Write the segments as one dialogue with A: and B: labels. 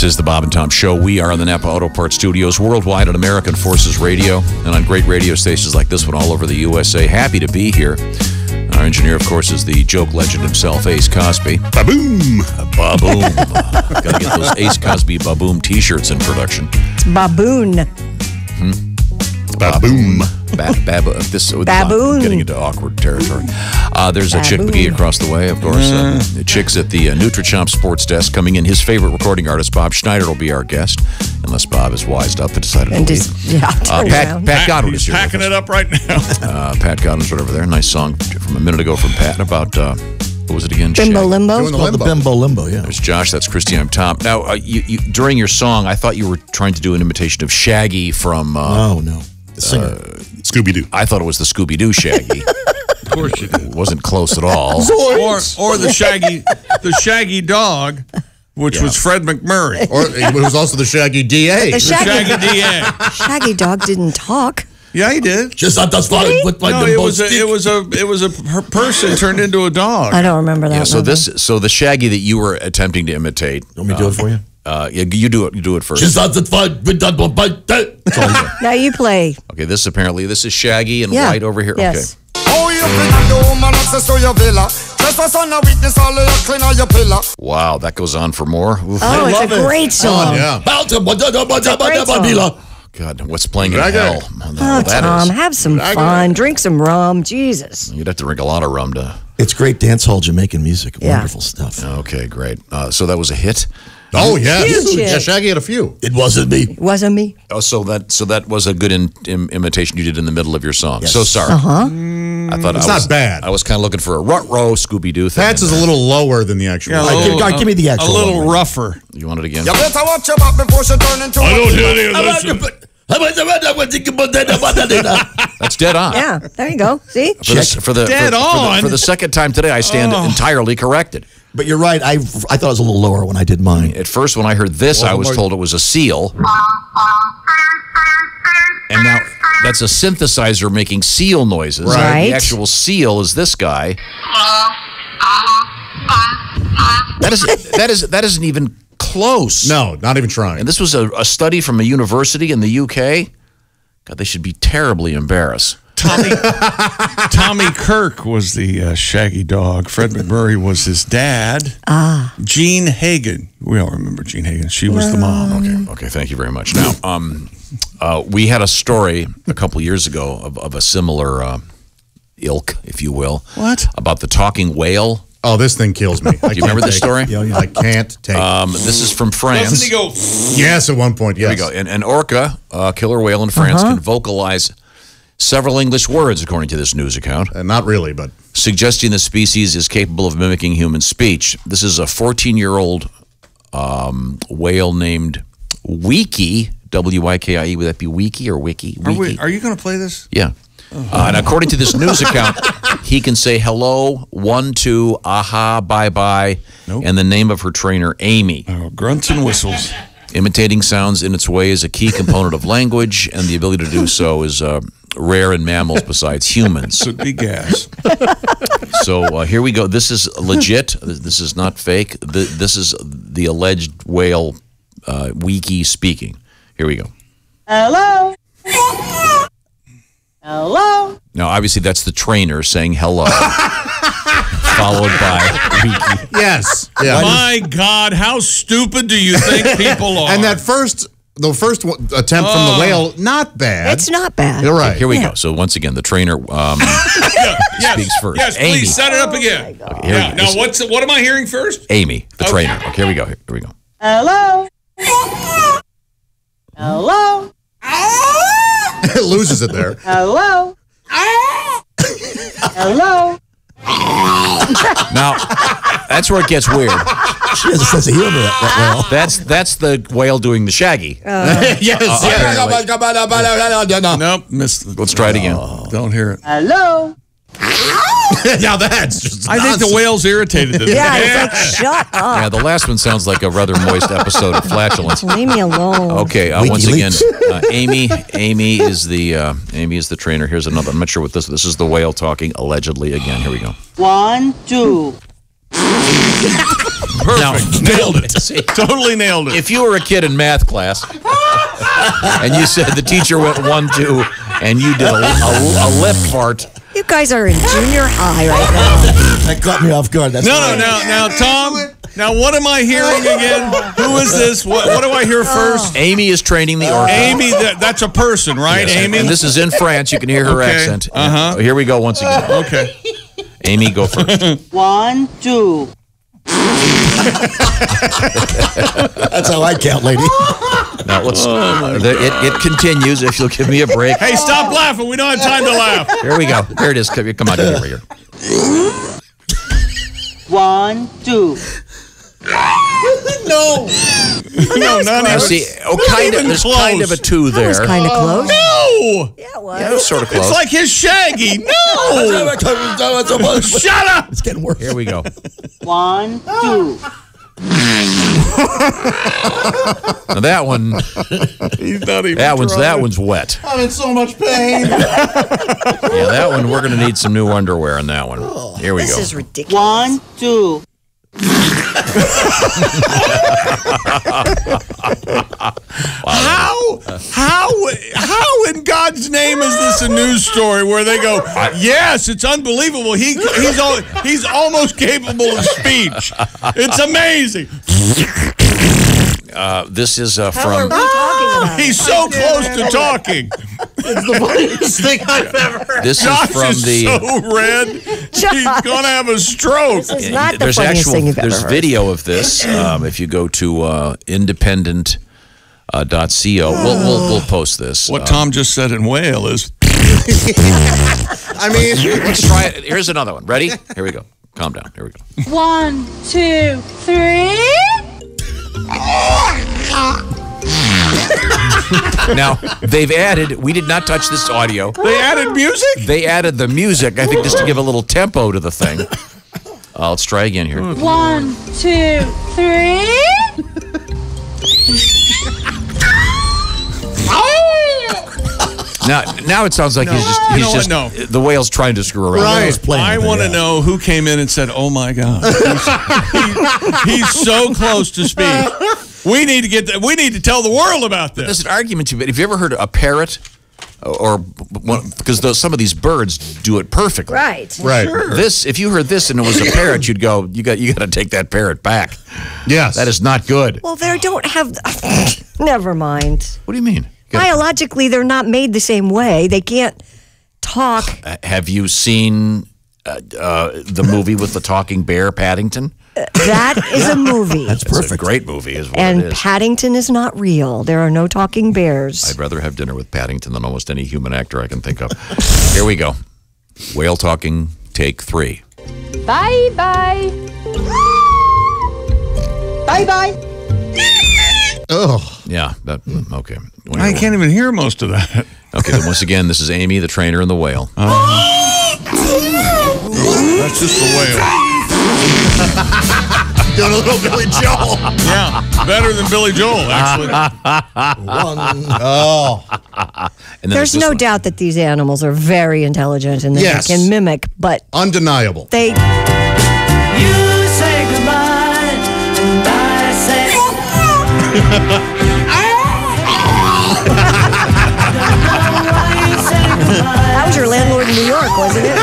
A: is the Bob and Tom Show. We are on the Napa Auto Parts Studios, worldwide on American Forces Radio, and on great radio stations like this one all over the USA. Happy to be here. Our engineer, of course, is the joke legend himself, Ace Cosby.
B: Ba-boom!
A: Ba-boom. Got to get those Ace Cosby Ba-boom t-shirts in production.
C: It's baboon.
B: Ba-boom.
C: Baboon.
A: Getting into awkward territory. There's a Chick McGee across the way, of course. Chick's at the Nutrichomp Sports Desk coming in. His favorite recording artist, Bob Schneider, will be our guest, unless Bob is wised up and decided to leave. Pat Godwin is here.
B: Packing it up right now.
A: Pat Godwin's right over there. Nice song from a minute ago from Pat about, what was it again?
C: Bimbo Limbo?
D: The Bimbo Limbo, yeah.
A: There's Josh, that's Christy, I'm Tom. Now, you during your song, I thought you were trying to do an imitation of Shaggy from...
D: no. The singer.
B: Scooby-Doo.
A: I thought it was the Scooby-Doo Shaggy.
B: Of course you did.
A: Wasn't close at all.
B: Or the Shaggy dog, which was Fred McMurray.
E: Or it was also the Shaggy DA.
C: The
B: Shaggy DA.
C: Shaggy dog didn't talk.
B: Yeah, he did.
D: Just not that's fine with my
B: No, it was a person turned into a dog.
C: I don't remember that.
A: Yeah, so the Shaggy that you were attempting to imitate.
D: Want me to do it for you?
A: Yeah, you do it. You do it first.
D: Just not that's fine with that.
C: Now you play.
A: Okay, this is Shaggy and White over here.
C: Yes.
A: Okay. Wow, that goes on for more. Oof.
C: Oh, it's a great song.
A: God, what's playing in hell?
C: Oh, Tom, have some fun. Drink some rum. Jesus.
A: You'd have to drink a lot of rum to...
D: It's great dance hall Jamaican music. Wonderful stuff.
A: Okay, great. So that was a hit?
E: Oh, yeah.
C: Huge hit.
E: Yeah, Shaggy had a few.
D: It wasn't me.
C: It wasn't me.
A: Oh, so that was a good imitation you did in the middle of your song.
D: Yes.
A: So sorry. I thought
E: It's not bad.
A: I was kind of looking for a rut-row Scooby-Doo thing.
E: Pat's is a little lower than the actual.
D: Yeah, give me the actual
B: A little
D: one.
B: rougher.
A: You want it again?
F: You better watch your back before she turn into
B: I don't hear any of this.
A: That's dead on.
C: Yeah, there you go. See?
A: For the second time today, I stand entirely corrected.
D: But you're right. I thought it was a little lower when I did mine.
A: At first, when I heard this, I was told it was a seal. And now that's a synthesizer making seal noises.
C: Right.
A: The actual seal is this guy. That isn't even close.
E: No, not even trying.
A: And this was a study from a university in the UK. God, they should be terribly embarrassed.
B: Tommy Kirk was the Shaggy dog. Fred McMurray was his dad. Jean Hagen. We all remember Jean Hagen. She was the mom.
A: Okay, thank you very much. Now, we had a story a couple years ago of a similar ilk, if you will.
B: What?
A: About the talking whale.
E: Oh, this thing kills me.
A: Do you remember this story?
E: I can't take it.
A: This is from France.
B: Doesn't he go...
E: Yes, at one point, yes.
A: Here we go. An orca, a killer whale in France, can vocalize several English words, according to this news account.
E: Not really, but...
A: Suggesting the species is capable of mimicking human speech. This is a 14-year-old whale named Wiki, W-I-K-I-E. Would that be Wiki or Wiki? Wiki.
B: Are you going to play this?
A: Yeah. And according to this news account, he can say hello, 1, 2, aha, bye-bye, and the name of her trainer, Amy.
B: Oh, grunts and whistles.
A: Imitating sounds in its way is a key component of language, and the ability to do so is rare in mammals besides humans.
B: Could be gas.
A: So here we go. This is legit. This is not fake. This is the alleged whale Wiki speaking. Here we go.
G: Hello. Hello.
A: Now, obviously, that's the trainer saying hello, followed by Wiki.
E: Yes. Yeah.
B: My God, how stupid do you think people are?
E: And the first attempt from the whale, not bad.
C: It's not bad.
E: You're right.
A: Here we go. So once again, the trainer speaks first.
B: Yes,
A: Amy.
B: please set it up again.
A: Okay,
B: now, what am I hearing first?
A: Amy, the trainer. Okay, here we go. Here we go.
G: Hello. Hello.
E: It loses it there.
G: Hello. Hello.
A: Now, that's where it gets weird.
D: She has a sense of humor, that whale.
A: That's the whale doing the Shaggy.
E: Yes.
B: Nope, missed.
A: Let's try it again.
B: Don't hear it.
G: Hello.
E: Now that's just
B: I think the whale's irritated.
C: Yeah, it's like, shut up.
A: Yeah, the last one sounds like a rather moist episode of flatulence.
C: Leave me alone.
A: Okay, once again, Amy is the trainer. Here's another. I'm not sure what this is the whale talking allegedly again. Here we go.
G: 1, 2.
B: Perfect. Nailed it.
A: See,
B: Totally nailed it.
A: if you were a kid in math class and you said the teacher went 1, 2, and you did a lip fart.
C: You guys are in junior high right now.
D: That caught me off guard. That's
B: No, now, Tom. Now, what am I hearing again? Who is this? What do I hear first?
A: Amy is training the orca.
B: Amy, that's a person, right?
A: Yes,
B: Amy?
A: and this is in France. You can hear her
B: Okay.
A: accent.
B: Uh-huh.
A: Here we go once again.
B: Okay.
A: Amy, go first.
G: 1, 2.
D: That's how I count, lady.
A: Now let's. It continues. If you'll give me a break.
B: Hey, stop laughing. We don't have time to laugh.
A: Here we go. There it is. Come on, here.
G: 1, 2.
B: No, not even.
A: See, there's
B: close.
A: kind of a 2 there.
C: That was kind of close.
B: No.
C: Yeah, it was.
A: Yeah, it was sort of close.
B: It's like his Shaggy. No. Shut up.
D: It's getting worse.
A: Here we go.
G: 1, 2.
A: Now that one.
B: He's not even
A: That
B: trying.
A: one's wet.
E: I'm in so much pain.
A: Yeah, that one. We're gonna need some new underwear on that one. Here we
C: This
A: go.
C: is ridiculous.
G: 1, 2.
B: How in God's name is this a news story where they go, yes, it's unbelievable. He's almost capable of speech. It's amazing.
A: This is
C: How are
A: from.
C: we talking about?
B: He's so close to talking.
E: It's the funniest thing I've ever heard.
A: This is
B: Josh
A: from
B: is
A: the.
B: so red. He's gonna have a stroke.
C: This is not the
A: There's
C: funniest thing you've ever
A: there's
C: heard.
A: video of this. If you go to independent.co, we'll post this.
B: What Tom just said in Whale is.
E: I mean,
A: Let's try it. Here's another one. Ready? Here we go. Calm down. Here we go.
G: 1, 2, 3.
A: Now, they've added, we did not touch this audio.
B: They added music?
A: They added the music, I think, just to give a little tempo to the thing. Let's try again here.
G: 1, 2, 3.
A: Now it sounds like he's just the whale's trying to screw around.
E: Right.
B: I want to know who came in and said, "Oh my God, he's so close to speak." We need to get. We need to tell the world about this.
A: There's an argument to it. Have you ever heard a parrot? Or because some of these birds do it perfectly.
C: Right.
E: Right.
C: Sure.
A: This, if you heard this and it was a parrot, you'd go, you got to take that parrot back.
E: Yes.
A: That is not good.
C: Well, they don't have. Never mind.
A: What do you mean?
C: Biologically, they're not made the same way. They can't talk.
A: Have you seen the movie with the talking bear, Paddington?
C: That is a movie.
D: That's
A: It's a
D: perfect.
A: great movie, is what
C: And
A: it is.
C: Paddington is not real. There are no talking bears.
A: I'd rather have dinner with Paddington than almost any human actor I can think of. Here we go. Whale talking, take 3.
G: Bye bye. Bye bye.
E: Oh.
A: Yeah. Okay.
B: I can't even hear most of that.
A: Okay. Then once again, this is Amy, the trainer, and the whale.
B: That's just the whale.
E: Doing a little Billy Joel.
B: Yeah, better than Billy Joel, actually.
A: And then
C: There's
A: this
C: no
A: one.
C: doubt that these animals are very intelligent and that
E: Yes.
C: they can mimic, but
E: Undeniable.
C: they.
H: You say goodbye, and I say
C: That was your landlord in New York, wasn't it?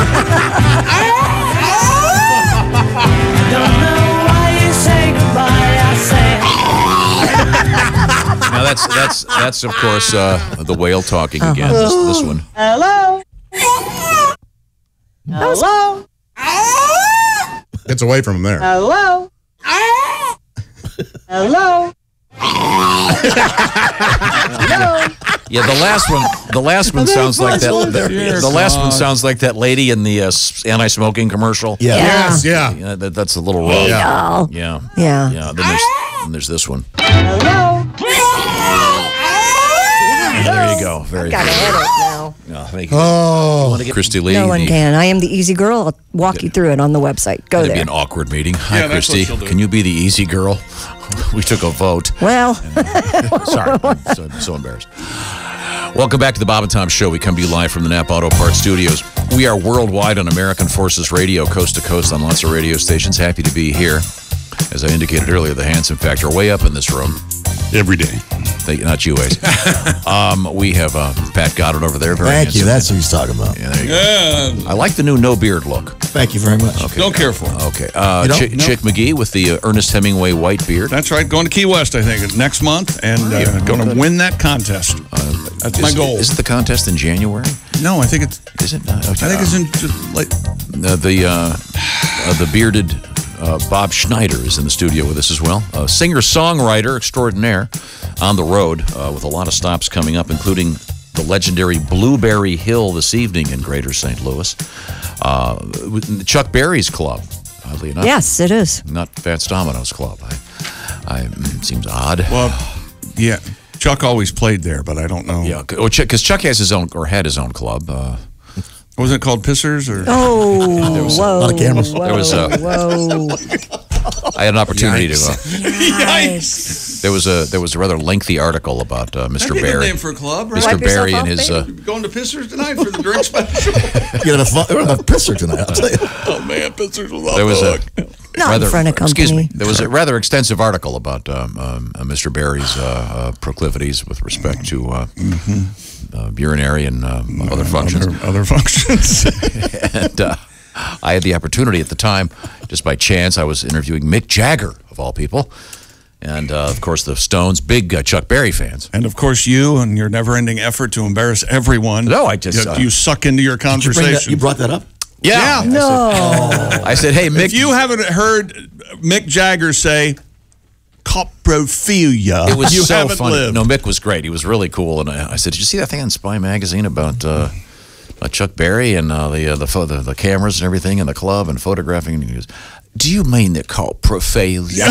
H: don't know why you say goodbye. I say
A: Now that's of course the whale talking again. This one.
G: Hello. Hello.
E: Gets away from him there.
G: Hello. Hello. Hello.
A: Yeah, the last one sounds like that. The last one sounds like that lady in the anti-smoking commercial.
D: Yeah.
E: Yes, yeah.
A: Yeah, that's a little rough.
C: Oh.
A: Yeah.
C: Yeah.
A: Yeah. Then there's this one.
G: Hello.
A: There you go. Very
C: Got
A: good.
C: to edit now.
A: Yeah, thank you. Oh, want to get Christy Lee.
C: No one can. I am the easy girl. I'll walk you through it on the website. Go
A: It'd be
C: there.
A: an awkward meeting. Hi,
B: Yeah, that's what
A: Christy.
B: she'll do.
A: Can you be the easy girl? We took a vote.
C: Well,
A: Sorry, I'm so embarrassed. Welcome back to the Bob and Tom Show. We come to you live from the Napa Auto Parts Studios. We are worldwide on American Forces Radio, coast to coast on lots of radio stations. Happy to be here. As I indicated earlier, the handsome factor way up in this room.
B: Every day.
A: Not you, Ace. We have Pat Goddard over there. Very
D: Thank you.
A: handsome.
D: That's what he's talking about.
A: Yeah, there you go. I like the new no beard look.
D: Thank you very much.
A: Okay.
B: Don't care for it.
A: Okay.
D: don't?
A: Chick McGee with the Ernest Hemingway white beard.
B: That's right. Going to Key West, I think, next month, and going to win that contest. That's my goal.
A: Isn't the contest in January?
B: No, I think it's.
A: Is it? I
B: think it's in like.
A: The bearded Bob Schneider is in the studio with us as well. Singer-songwriter extraordinaire on the road with a lot of stops coming up, including the legendary Blueberry Hill this evening in Greater St. Louis. Chuck Berry's club, oddly enough.
C: Yes, it is.
A: Not Fats Domino's club. Seems odd.
B: Well, yeah. Chuck always played there, but I don't know.
A: Yeah, because Chuck has his own, or had his own club.
B: Wasn't it called Pissers? Or?
C: Oh, whoa.
D: A lot of cameras.
A: There was
C: whoa.
A: I had an opportunity to.
C: Yikes.
A: There was a rather lengthy article about Mr.
B: That'd be a good
A: Barry.
B: name for a club, right?
A: Mr.
C: Wipe yourself
A: Barry and
C: off,
A: his.
C: baby.
B: Going to Pissers tonight for the drink special.
D: We're going to have a pisser tonight, I'll tell you.
B: Oh, man, Pissers was off
A: There was
B: the
A: a
B: hook.
C: Not in front of company.
A: Excuse me. There was a rather extensive article about Mr. Barry's proclivities with respect to urinary and other functions.
B: Other functions.
A: And I had the opportunity at the time, just by chance, I was interviewing Mick Jagger, of all people. And, of course, the Stones, big Chuck Berry fans.
B: And, of course, you and your never-ending effort to embarrass everyone.
A: No, I just...
B: You suck into your conversation.
D: You brought that up?
A: Yeah.
C: No.
A: I said, hey, Mick...
B: If you haven't heard Mick Jagger say coprophilia,
A: It was
B: you
A: so
B: haven't
A: funny.
B: lived.
A: No, Mick was great. He was really cool. And I said, did you see that thing on Spy Magazine about Chuck Berry and the cameras and everything in the club and photographing? And he goes, do you mean the coprophilia?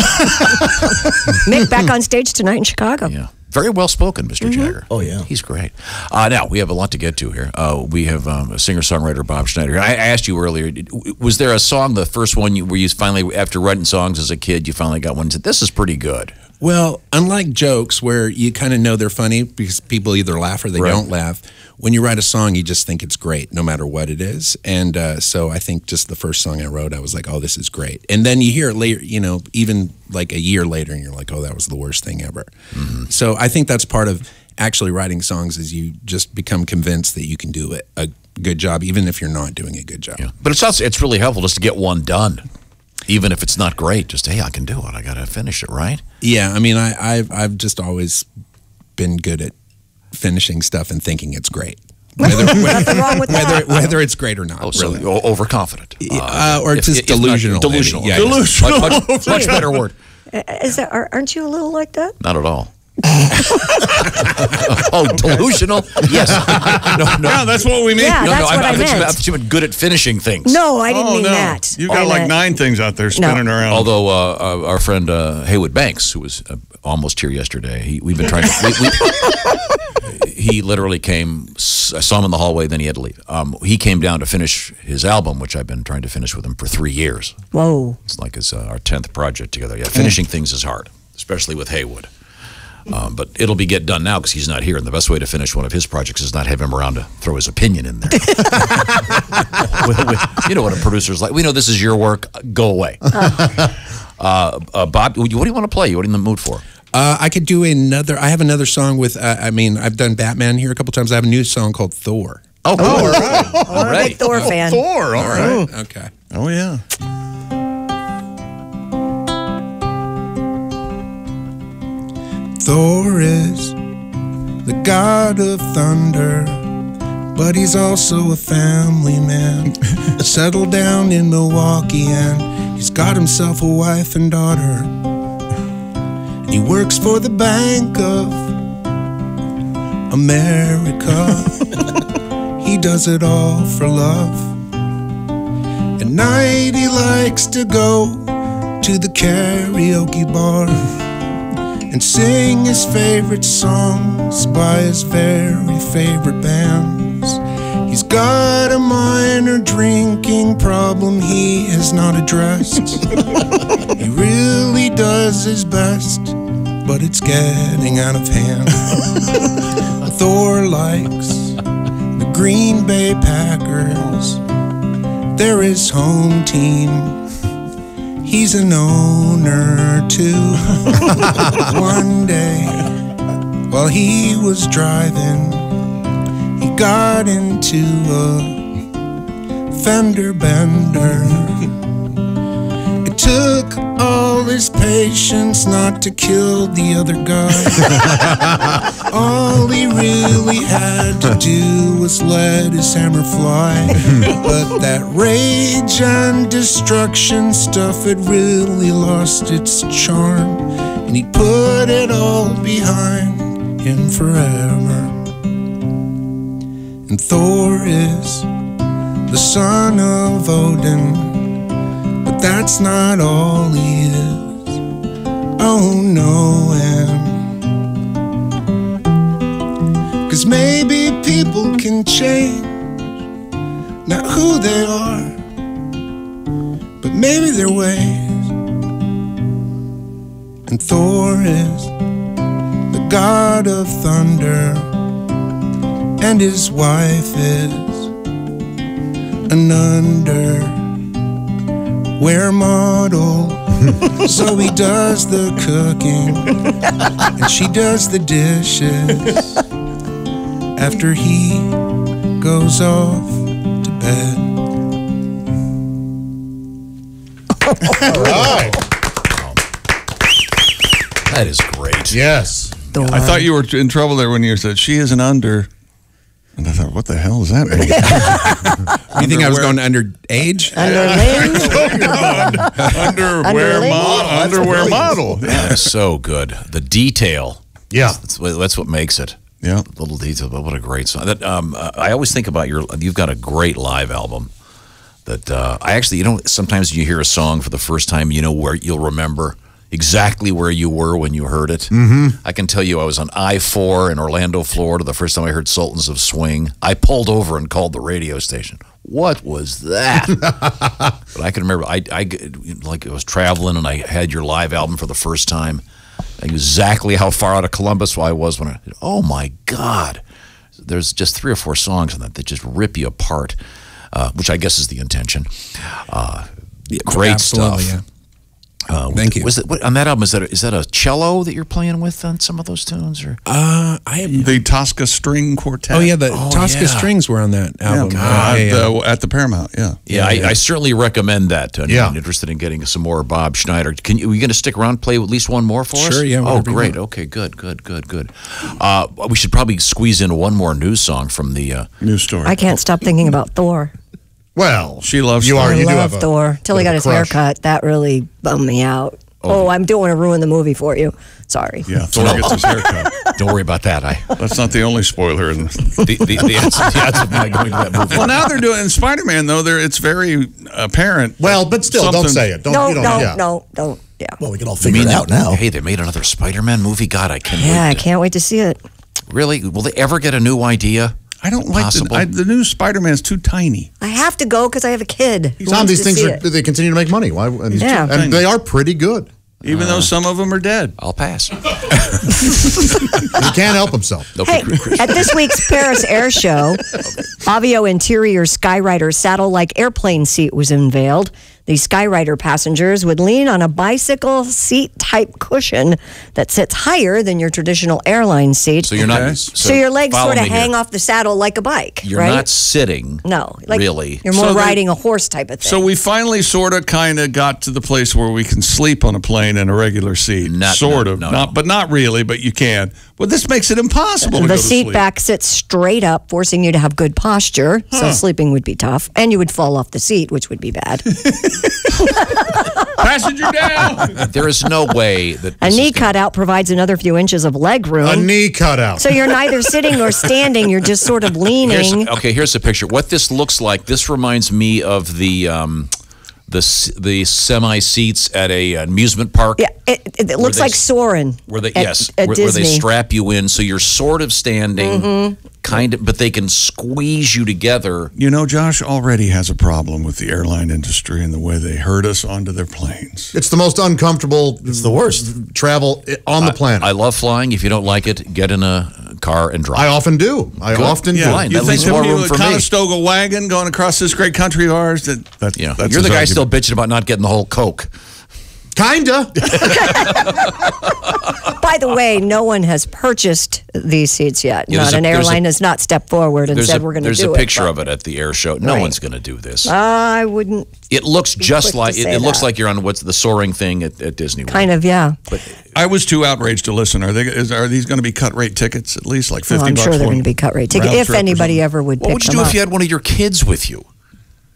C: Mick back on stage tonight in Chicago.
A: Yeah. Very well spoken, Mr. Jagger.
D: Oh, yeah.
A: He's great. Now, we have a lot to get to here. We have a singer-songwriter, Bob Schneider. I asked you earlier, was there a song, the first one, where you finally, after writing songs as a kid, you finally got one and said, this is pretty good?
I: Well, unlike jokes where you kind of know they're funny because people either laugh or they don't laugh, when you write a song, you just think it's great no matter what it is. And so I think just the first song I wrote, I was like, oh, this is great. And then you hear it later, even like a year later, and you're like, oh, that was the worst thing ever. Mm-hmm. So I think that's part of actually writing songs is you just become convinced that you can do a good job, even if you're not doing a good job.
A: Yeah. But it's really helpful just to get one done. Even if it's not great, just, hey, I can do it. I got to finish it, right?
I: Yeah, I mean, I've just always been good at finishing stuff and thinking it's great.
C: Nothing wrong with that.
I: Whether it's great or not.
A: Oh, so
I: really.
A: overconfident.
I: Or just delusional.
A: Delusional.
I: Yeah,
A: delusional. Much better word.
C: Aren't you a little like that?
A: Not at all. Oh, delusional? Yes. No.
B: Yeah, that's what we mean.
C: Yeah, that's what I meant.
A: I thought you meant good at finishing things.
C: No, I didn't mean that.
B: You've got like 9 things out there spinning around.
A: Although our friend Haywood Banks, who was almost here yesterday, we've been trying to... he literally came, I saw him in the hallway, then he had to leave. He came down to finish his album, which I've been trying to finish with him for 3 years.
C: Whoa.
A: It's like it's our 10th project together. Yeah, finishing things is hard, especially with Haywood. But it'll get done now because he's not here. And the best way to finish one of his projects is not have him around to throw his opinion in there. You know what a producer's like. We know this is your work. Go away. Bob, what do you want to play? What are you in the mood for?
I: I could do another. I have another song with, I've done Batman here a couple times. I have a new song called Thor.
A: Oh, cool.
B: All right.
A: All
C: I'm a big Thor fan.
B: Thor, all right.
I: Okay.
B: Oh, yeah.
J: Thor is the god of thunder, but he's also a family man. Settled down in Milwaukee and he's got himself a wife and daughter. He works for the Bank of America. He does it all for love. At night he likes to go to the karaoke bar and sing his favorite songs by his very favorite bands. He's got a minor drinking problem he has not addressed. He really does his best, but it's getting out of hand. Thor likes the Green Bay Packers. They're his home team. he's an owner too. One day, while he was driving, he got into a fender bender. It took all his patience not to kill the other guy. All he really had to do was let his hammer fly. But that rage and destruction stuff had really lost its charm, and he put it all behind him forever. And Thor is the son of Odin, but that's not all he is. Oh no, and 'cause maybe people can change, not who they are, but maybe their ways. And Thor is the god of thunder, and his wife is an underwear model. So he does the cooking and she does the dishes after he goes off to bed.
E: All right.
A: That is great.
E: Yes.
B: I thought you were in trouble there when you said she is an under. And I thought, what the hell does that mean?
I: You think I was going underage?
B: Underwear model.
A: That is so good. The detail.
E: Yeah.
A: That's what makes it.
B: Yeah.
A: Little detail. But what a great song. That, I always think about you've got a great live album that I actually, sometimes you hear a song for the first time, where you'll remember exactly where you were when you heard it. Mm-hmm. I can tell you I was on I-4 in Orlando, Florida, the first time I heard Sultans of Swing. I pulled over and called the radio station. What was that? But I can remember, I was traveling and I had your live album for the first time. Exactly how far out of Columbus I was when oh my God. There's just 3 or 4 songs on that just rip you apart, which I guess is the intention. Great stuff.
I: Yeah. Thank you.
A: Was it on that album? Is that a cello that you're playing with on some of those tunes, or
B: I have the Tosca String Quartet.
I: Oh yeah, the Tosca strings were on that album.
B: At the Paramount. Yeah.
A: I certainly recommend that to anyone interested in getting some more Bob Schneider. Are you going to stick around, play at least one more for us?
I: Sure. Yeah.
A: Oh, great. Okay. Good. We should probably squeeze in one more news song from the
B: news story.
C: I can't stop thinking about Thor.
E: Well,
B: she loves
E: you.
C: I love Thor. Till he got his hair cut, that really bummed me out. Oh, I don't want to ruin the movie for you. Sorry.
B: Yeah, Thor gets his hair cut.
A: Don't worry about that.
B: That's not the only spoiler in
A: the odds of not going to that movie.
B: Well, now they're doing in Spider-Man though. It's very apparent.
E: Well, but still, don't say it. Don't.
C: Yeah.
D: Well, we can all figure it out now.
A: Hey, they made another Spider-Man movie. God, I can't.
C: Yeah, I can't wait to see it.
A: Really? Will they ever get a new idea?
B: I don't like the new Spider-Man's too tiny.
C: I have to go because I have a kid.
E: Some of these things they continue to make money. Why? And they are pretty good.
B: Even though some of them are dead.
A: I'll pass.
E: He can't help himself.
C: Hey, at this week's Paris Air Show, Avio Interior Skyrider saddle-like airplane seat was unveiled. The Skyrider passengers would lean on a bicycle seat-type cushion that sits higher than your traditional airline seat.
A: So you're not.
C: So your legs sort of hang off the saddle like a bike.
A: You're
C: right?
A: not sitting.
C: No, like
A: really.
C: You're more riding a horse type of thing.
B: So we finally sort of kind of got to the place where we can sleep on a plane in a regular seat. But not really. But you can. Well, this makes it impossible to go to sleep.
C: The seat back sits straight up, forcing you to have good posture. So sleeping would be tough, and you would fall off the seat, which would be bad.
B: Passenger down.
A: There is no way that
C: a knee cutout provides another few inches of leg room.
E: A knee cutout.
C: So you're neither sitting nor standing. You're just sort of leaning.
A: Here's a picture. What this looks like. This reminds me of the semi seats at a amusement park.
C: Yeah, it looks like Soarin'.
A: Where they
C: Disney.
A: where they strap you in, so you're sort of standing, kind of, but they can squeeze you together.
B: You know, Josh already has a problem with the airline industry and the way they herd us onto their planes.
E: It's the most uncomfortable.
D: It's the worst
E: travel on the planet.
A: I love flying. If you don't like it, get in a car and drive.
E: I often do. I often do.
A: Fine.
B: You
A: that
B: think
A: leaves more room
B: a
A: for me.
B: Conestoga wagon going across this great country of ours? That's
A: You're the guy still bitching about not getting the whole Coke.
E: Kinda.
C: By the way, no one has purchased these seats yet.
A: Yeah,
C: Not an airline has not stepped forward and said we're going to do it.
A: There's a picture of it at the air show. No one's going to do this.
C: I wouldn't.
A: It looks just like
C: quick to say
A: it looks
C: that.
A: like you're on what's the soaring thing at Disney World.
C: Kind of, yeah.
B: I was too outraged to listen. Are these going to be cut rate tickets at least, like $50?
C: Well, I'm sure they're going to be cut rate ticket
B: round
C: if
B: trip or
C: anybody
B: something?
C: ever would
A: What
C: pick
A: would you
C: them
A: do
C: up.
A: if you had one of your kids with you?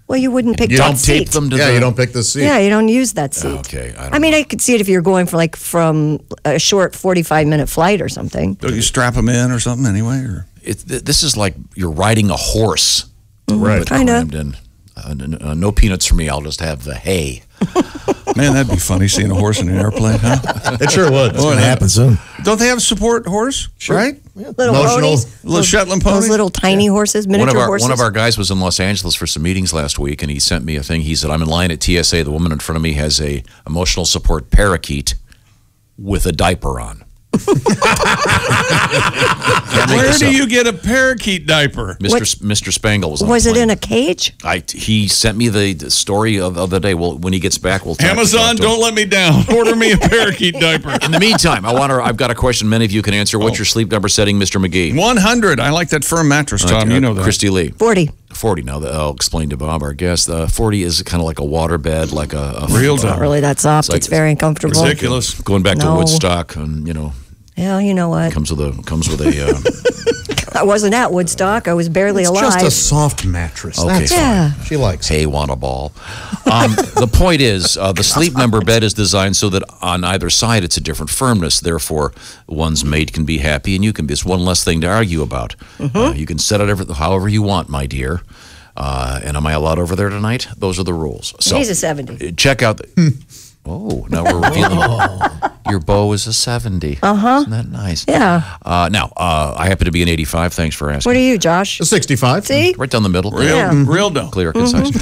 C: Well, you wouldn't pick
E: You
C: that
E: don't
C: seat.
A: Tape them to
E: Yeah,
A: the.
E: you don't pick the seat.
C: Yeah, you don't use that seat.
A: Okay,
C: I mean, I could see it if you're going for from a short 45-minute flight or something.
B: Don't you strap them in or something anyway? Or?
A: This is like you're riding a horse.
E: Right.
A: But
C: Kinda.
A: crammed in. No peanuts for me. I'll just have the hay.
B: Man, that'd be funny seeing a horse in an airplane, huh?
E: It sure would.
D: It's going to happen soon.
B: Don't they have a support horse? Sure. Right?
C: Little
E: Emotional.
C: ponies.
B: Little Shetland pony?
C: Those little tiny horses, miniature horses.
A: One of our guys was in Los Angeles for some meetings last week, and he sent me a thing. He said, "I'm in line at TSA. The woman in front of me has a emotional support parakeet with a diaper on."
B: Where do you get a parakeet diaper?
A: Mr. Spangle was on
C: Was
A: the
C: it
A: plane.
C: in a cage?
A: He sent me the story of the other day. Well, when he gets back, we'll talk
B: Amazon,
A: to him.
B: don't let me down. Order me a parakeet diaper.
A: In the meantime, I've got a question many of you can answer. What's your sleep number setting, Mr. McGee?
B: 100. I like that firm mattress, Tom. You know that.
A: Christy Lee.
C: 40.
A: 40. Now, I'll explain to Bob, our guest. 40 is kind of like a water bed, like a
B: Real
C: Not really that soft.
A: like-
C: It's very uncomfortable.
B: Ridiculous.
A: Going back to
C: No.
A: Woodstock, and
C: Well, you know what?
A: comes with a.
C: I wasn't at Woodstock. I was barely
E: It's
C: alive.
E: just a soft mattress.
A: Okay,
E: That's
C: yeah.
E: fine. She likes it.
A: Hey, want a ball? The point is, the Sleep Number bed is designed so that on either side it's a different firmness. Therefore, one's mate can be happy and you can be. It's one less thing to argue about. You can set it however you want, my dear. And am I allowed over there tonight? Those are the rules. So
C: He's a 70.
A: check out. Oh, now we're revealing your beau is a 70. Isn't that nice?
C: Yeah.
A: Now, I happen to be an 85. Thanks for asking.
C: What are you, Josh?
E: 65.
C: See?
A: Right down the middle.
B: Real dumb.
A: Clear, concise.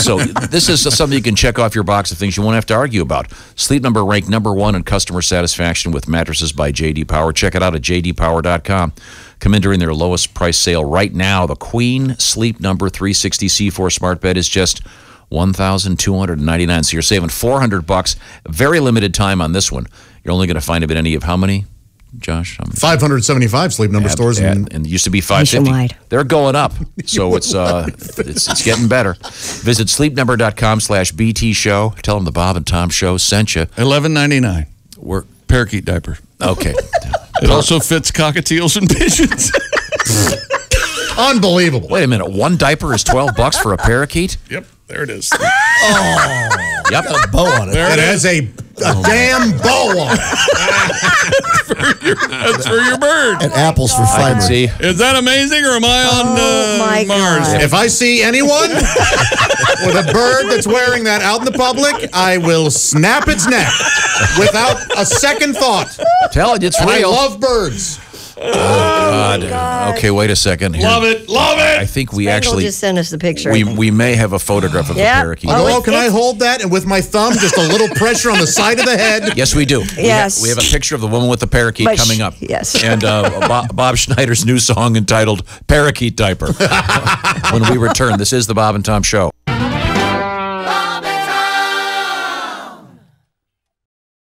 A: So this is something you can check off your box of things you won't have to argue about. Sleep Number ranked #1 in customer satisfaction with mattresses by J.D. Power. Check it out at jdpower.com. Come in during their lowest price sale right now. The Queen Sleep Number 360 C4 Smart Bed is just $1,299. So you're saving $400. Very limited time on this one. You're only going to find it at any of how many, Josh?
E: 575 Sleep Number stores.
A: And it used to be 550.
C: Nationwide.
A: They're going up, so it's getting better. Visit sleepnumber.com/BT show. Tell them the Bob and Tom Show sent you.
B: $11.99.
A: We're
B: Parakeet diaper.
A: okay.
B: It also fits cockatiels and pigeons.
E: Unbelievable.
A: Wait a minute. One diaper is $12 for a parakeet?
B: Yep, there it is.
A: Yep.
D: Got a bow on it.
E: It has a damn bow on it.
B: That's for your bird.
D: And apples for
A: I can
D: fiber.
A: see.
B: Is that amazing, or am I
C: Oh, my
B: on Mars?
C: God.
E: If I see anyone with a bird that's wearing that out in the public, I will snap its neck without a second thought.
A: Tell it, it's
E: And I
A: real.
E: love birds.
A: God. Okay, wait a second. Here.
B: Love it. Love it.
A: I think we
C: Spangle
A: actually
C: just sent us the picture.
A: we may have a photograph of the
C: Yeah.
A: parakeet.
C: Oh,
E: Oh, can I hold that? And with my thumb, just a little pressure on the side of the head.
A: Yes, we do.
C: Yes.
A: We have a picture of the woman with the parakeet
C: But
A: coming up.
C: yes.
A: And Bob Schneider's new song entitled Parakeet Diaper. When we return, this is the Bob and Tom Show.